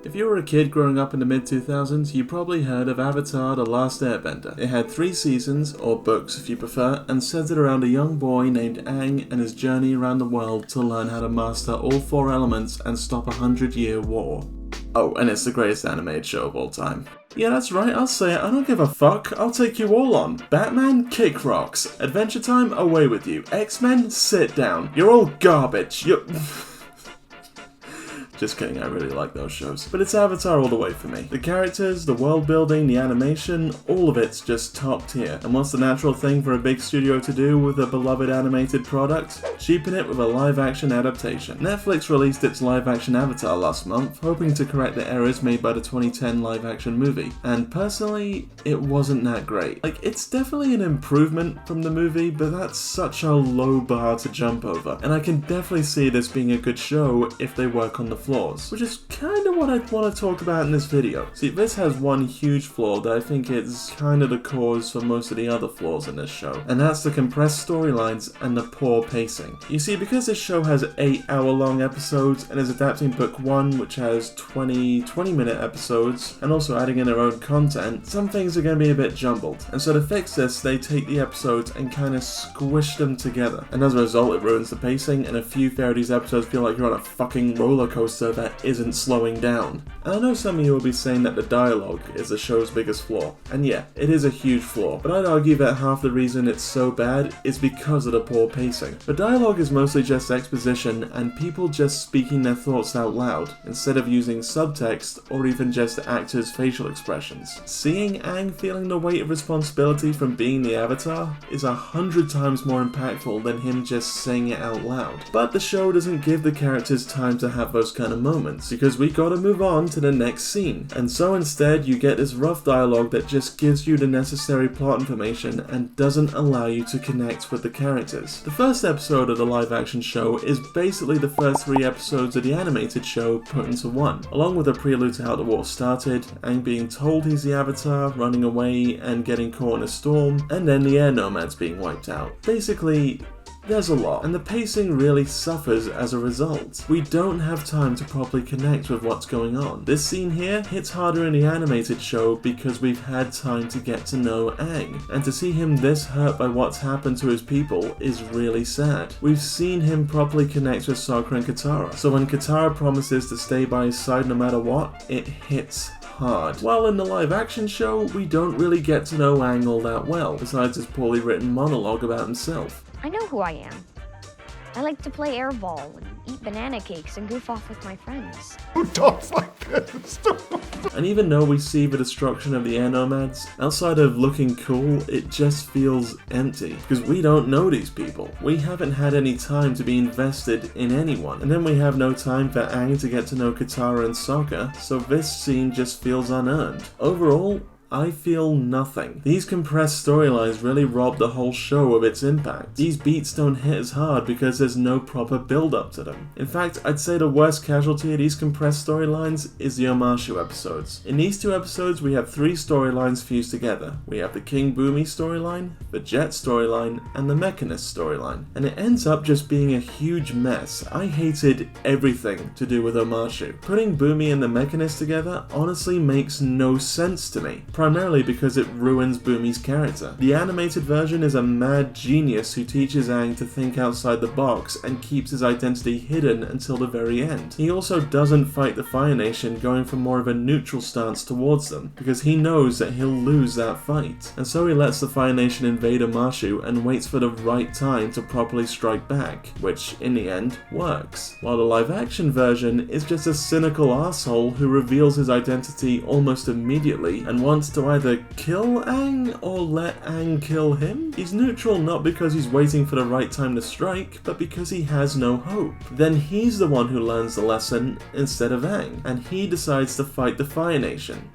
If you were a kid growing up in the mid-2000s, you probably heard of Avatar: The Last Airbender. It had 3 seasons, or books if you prefer, and centered around a young boy named Aang and his journey around the world to learn how to master all 4 elements and stop a 100-year war. Oh, and it's the greatest animated show of all time. Yeah, that's right, I'll say it, I don't give a fuck, I'll take you all on. Batman, kick rocks. Adventure Time, away with you. X-Men, sit down. You're all garbage. Just kidding, I really like those shows. But it's Avatar all the way for me. The characters, the world building, the animation, all of it's just top tier. And what's the natural thing for a big studio to do with a beloved animated product? Cheapen it with a live action adaptation. Netflix released its live action Avatar last month, hoping to correct the errors made by the 2010 live action movie. And personally, it wasn't that great. Like, it's definitely an improvement from the movie, but that's such a low bar to jump over. And I can definitely see this being a good show if they work on the flaws, which is kind of what I'd want to talk about in this video. See, this has one huge flaw that I think is kind of the cause for most of the other flaws in this show, and that's the compressed storylines and the poor pacing. You see, because this show has 8-hour-long episodes and is adapting book 1, which has 20-minute episodes, and also adding in their own content, some things are going to be a bit jumbled. And so to fix this, they take the episodes and kind of squish them together. And as a result, it ruins the pacing, and a few of these episodes feel like you're on a fucking roller coaster that isn't slowing down. And I know some of you will be saying that the dialogue is the show's biggest flaw, and yeah, it is a huge flaw, but I'd argue that half the reason it's so bad is because of the poor pacing. The dialogue is mostly just exposition and people just speaking their thoughts out loud, instead of using subtext or even just the actors' facial expressions. Seeing Aang feeling the weight of responsibility from being the Avatar is 100 times more impactful than him just saying it out loud. But the show doesn't give the characters time to have those kind of moments, because we gotta move on to the next scene. And so instead you get this rough dialogue that just gives you the necessary plot information and doesn't allow you to connect with the characters. The first episode of the live action show is basically the first 3 episodes of the animated show put into one, along with a prelude to how the war started, Aang being told he's the Avatar, running away and getting caught in a storm, and then the air nomads being wiped out. Basically, there's a lot, and the pacing really suffers as a result. We don't have time to properly connect with what's going on. This scene here hits harder in the animated show because we've had time to get to know Aang, and to see him this hurt by what's happened to his people is really sad. We've seen him properly connect with Sokka and Katara, so when Katara promises to stay by his side no matter what, it hits hard. While in the live action show, we don't really get to know Aang all that well, besides his poorly written monologue about himself. I know who I am. I like to play airball and eat banana cakes and goof off with my friends. Who talks like this? And even though we see the destruction of the air nomads, outside of looking cool, it just feels empty. Because we don't know these people. We haven't had any time to be invested in anyone. And then we have no time for Aang to get to know Katara and Sokka, so this scene just feels unearned. Overall, I feel nothing. These compressed storylines really rob the whole show of its impact. These beats don't hit as hard because there's no proper build up to them. In fact, I'd say the worst casualty of these compressed storylines is the Omashu episodes. In these 2 episodes, we have 3 storylines fused together. We have the King Bumi storyline, the Jet storyline, and the Mechanist storyline. And it ends up just being a huge mess. I hated everything to do with Omashu. Putting Bumi and the Mechanist together honestly makes no sense to me. Primarily because it ruins Bumi's character. The animated version is a mad genius who teaches Aang to think outside the box and keeps his identity hidden until the very end. He also doesn't fight the Fire Nation, going for more of a neutral stance towards them, because he knows that he'll lose that fight. And so he lets the Fire Nation invade Omashu and waits for the right time to properly strike back, which in the end works. While the live action version is just a cynical asshole who reveals his identity almost immediately and wants to either kill Aang or let Aang kill him. He's neutral not because he's waiting for the right time to strike, but because he has no hope. Then he's the one who learns the lesson instead of Aang, and he decides to fight the Fire Nation.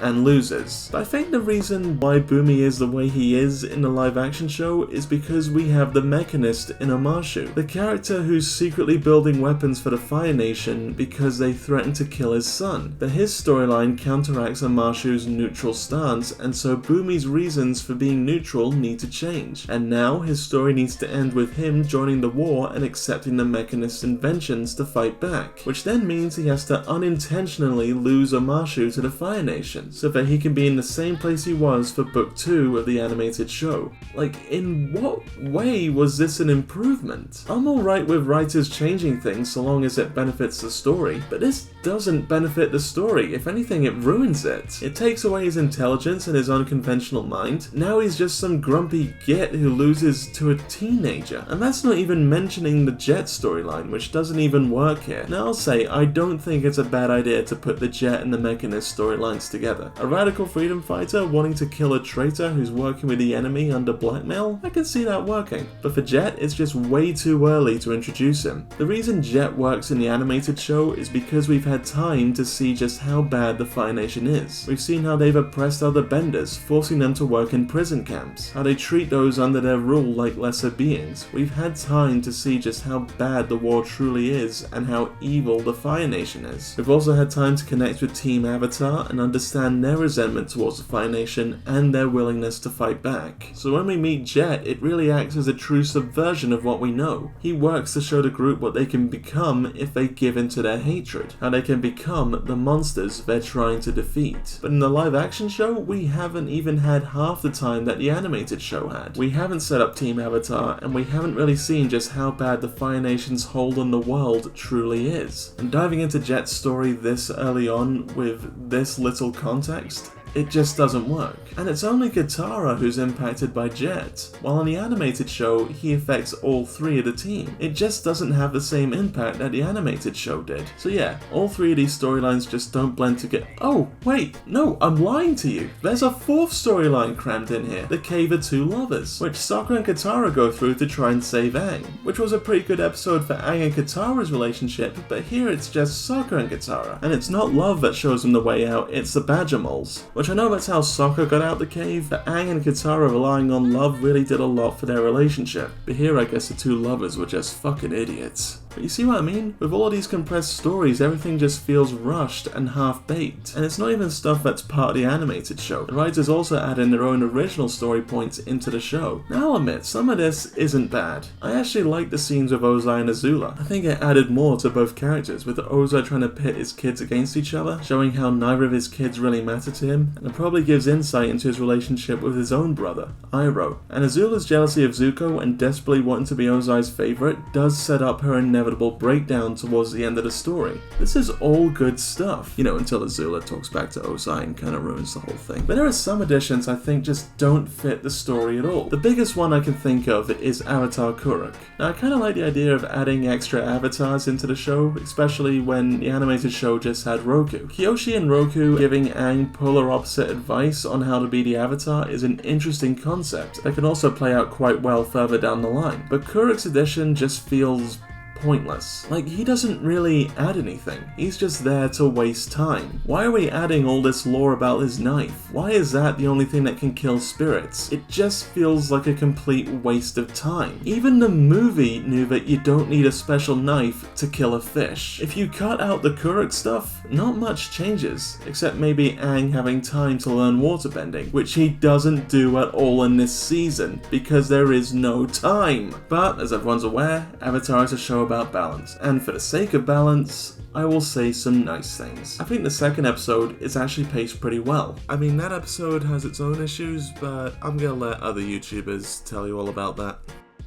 and loses. But I think the reason why Bumi is the way he is in the live action show is because we have the Mechanist in Omashu, the character who's secretly building weapons for the Fire Nation because they threatened to kill his son. But his storyline counteracts Omashu's neutral stance, and so Bumi's reasons for being neutral need to change. And now his story needs to end with him joining the war and accepting the Mechanist's inventions to fight back, which then means he has to unintentionally lose Omashu to the Fire Nation, so that he can be in the same place he was for book 2 of the animated show. Like, in what way was this an improvement? I'm alright with writers changing things so long as it benefits the story, but this doesn't benefit the story. If anything, it ruins it. It takes away his intelligence and his unconventional mind. Now he's just some grumpy git who loses to a teenager. And that's not even mentioning the Jet storyline, which doesn't even work here. Now I'll say, I don't think it's a bad idea to put the Jet and the Mechanist storylines together. A radical freedom fighter wanting to kill a traitor who's working with the enemy under blackmail? I can see that working. But for Jet, it's just way too early to introduce him. The reason Jet works in the animated show is because we've had time to see just how bad the Fire Nation is. We've seen how they've oppressed other benders, forcing them to work in prison camps, how they treat those under their rule like lesser beings. We've had time to see just how bad the war truly is and how evil the Fire Nation is. We've also had time to connect with Team Avatar and understand their resentment towards the Fire Nation and their willingness to fight back. So when we meet Jet, it really acts as a true subversion of what we know. He works to show the group what they can become if they give in to their hatred, how they can become the monsters they're trying to defeat. But in the live action show, we haven't even had half the time that the animated show had. We haven't set up Team Avatar, and we haven't really seen just how bad the Fire Nation's hold on the world truly is. And diving into Jet's story this early on with this little context, it just doesn't work. And it's only Katara who's impacted by Jet, while in the animated show, he affects all three of the team. It just doesn't have the same impact that the animated show did. So yeah, all three of these storylines just don't blend together. Oh, wait, no, I'm lying to you. There's a fourth storyline crammed in here, the Cave of Two Lovers, which Sokka and Katara go through to try and save Aang, which was a pretty good episode for Aang and Katara's relationship, but here it's just Sokka and Katara. And it's not love that shows them the way out, it's the Badger Moles, which I know that's how Sokka got out the cave, but Aang and Katara relying on love really did a lot for their relationship. But here I guess the two lovers were just fucking idiots. But you see what I mean? With all of these compressed stories, everything just feels rushed and half-baked. And it's not even stuff that's part of the animated show. The writers also add in their own original story points into the show. Now I'll admit, some of this isn't bad. I actually like the scenes with Ozai and Azula. I think it added more to both characters, with Ozai trying to pit his kids against each other, showing how neither of his kids really matter to him, and it probably gives insight into his relationship with his own brother, Iroh. And Azula's jealousy of Zuko and desperately wanting to be Ozai's favourite does set up her inevitable breakdown towards the end of the story. This is all good stuff, you know, until Azula talks back to Ozai and kind of ruins the whole thing. But there are some additions I think just don't fit the story at all. The biggest one I can think of is Avatar Kuruk. Now I kind of like the idea of adding extra avatars into the show, especially when the animated show just had Roku. Kyoshi and Roku giving Aang polar opposite advice on how to be the Avatar is an interesting concept that can also play out quite well further down the line. But Kuruk's addition just feels pointless. Like, he doesn't really add anything. He's just there to waste time. Why are we adding all this lore about his knife? Why is that the only thing that can kill spirits? It just feels like a complete waste of time. Even the movie knew that you don't need a special knife to kill a fish. If you cut out the Kuruk stuff, not much changes, except maybe Aang having time to learn waterbending, which he doesn't do at all in this season, because there is no time. But, as everyone's aware, Avatar is a show about balance, and for the sake of balance, I will say some nice things. I think the second episode is actually paced pretty well. I mean, that episode has its own issues, but I'm gonna let other YouTubers tell you all about that.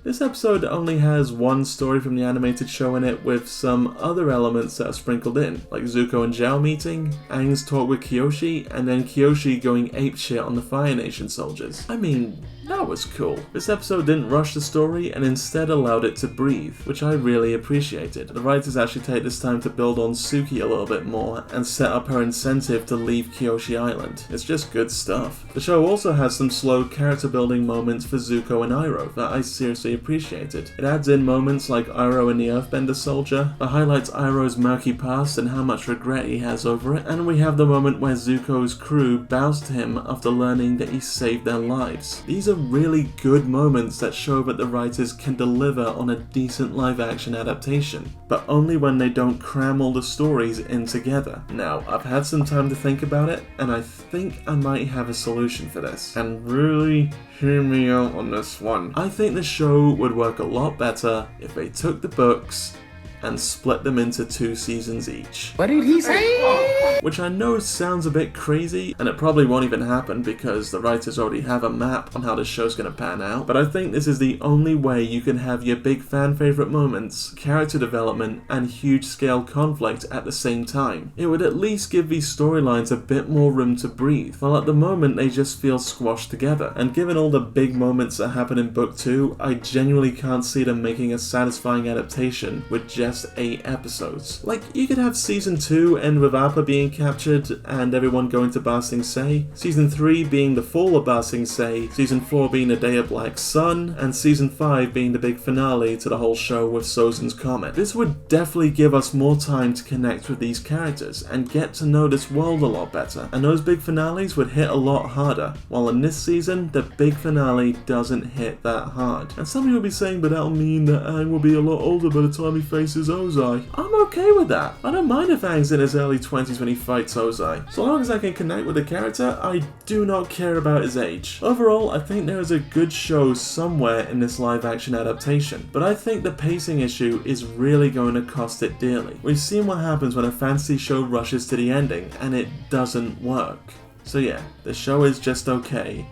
This episode only has one story from the animated show in it, with some other elements that are sprinkled in, like Zuko and Zhao meeting, Aang's talk with Kyoshi, and then Kyoshi going apeshit on the Fire Nation soldiers. I mean, That was cool. This episode didn't rush the story and instead allowed it to breathe, which I really appreciated. The writers actually take this time to build on Suki a little bit more and set up her incentive to leave Kyoshi Island. It's just good stuff. The show also has some slow character building moments for Zuko and Iroh that I seriously appreciated. It adds in moments like Iroh and the Earthbender soldier, that highlights Iroh's murky past and how much regret he has over it, and we have the moment where Zuko's crew bows to him after learning that he saved their lives. These are really good moments that show that the writers can deliver on a decent live-action adaptation, but only when they don't cram all the stories in together. Now, I've had some time to think about it, and I think I might have a solution for this. And really, hear me out on this one. I think the show would work a lot better if they took the books and split them into 2 seasons each. What did he say? Which I know sounds a bit crazy, and it probably won't even happen because the writers already have a map on how the show's gonna pan out, but I think this is the only way you can have your big fan favorite moments, character development, and huge scale conflict at the same time. It would at least give these storylines a bit more room to breathe, while at the moment they just feel squashed together. And given all the big moments that happen in book 2, I genuinely can't see them making a satisfying adaptation with just 8 episodes. Like, you could have season 2 end with Appa being captured and everyone going to Ba Sing Se, season 3 being the fall of Ba Sing Se, season 4 being the Day of Black Sun, and season 5 being the big finale to the whole show with Sozin's Comet. This would definitely give us more time to connect with these characters and get to know this world a lot better, and those big finales would hit a lot harder, while in this season, the big finale doesn't hit that hard. And some of you will be saying, but that'll mean that Aang will be a lot older by the time he faces Ozai. I'm okay with that. I don't mind if Aang's in his early 20s when he fights Ozai. So long as I can connect with the character, I do not care about his age. Overall, I think there is a good show somewhere in this live action adaptation, but I think the pacing issue is really going to cost it dearly. We've seen what happens when a fantasy show rushes to the ending, and it doesn't work. So yeah, the show is just okay.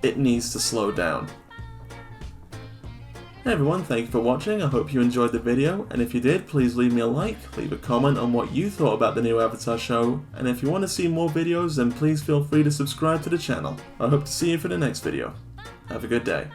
It needs to slow down. Hey everyone, thank you for watching. I hope you enjoyed the video, and if you did, please leave me a like, leave a comment on what you thought about the new Avatar show, and if you want to see more videos, then please feel free to subscribe to the channel. I hope to see you for the next video. Have a good day.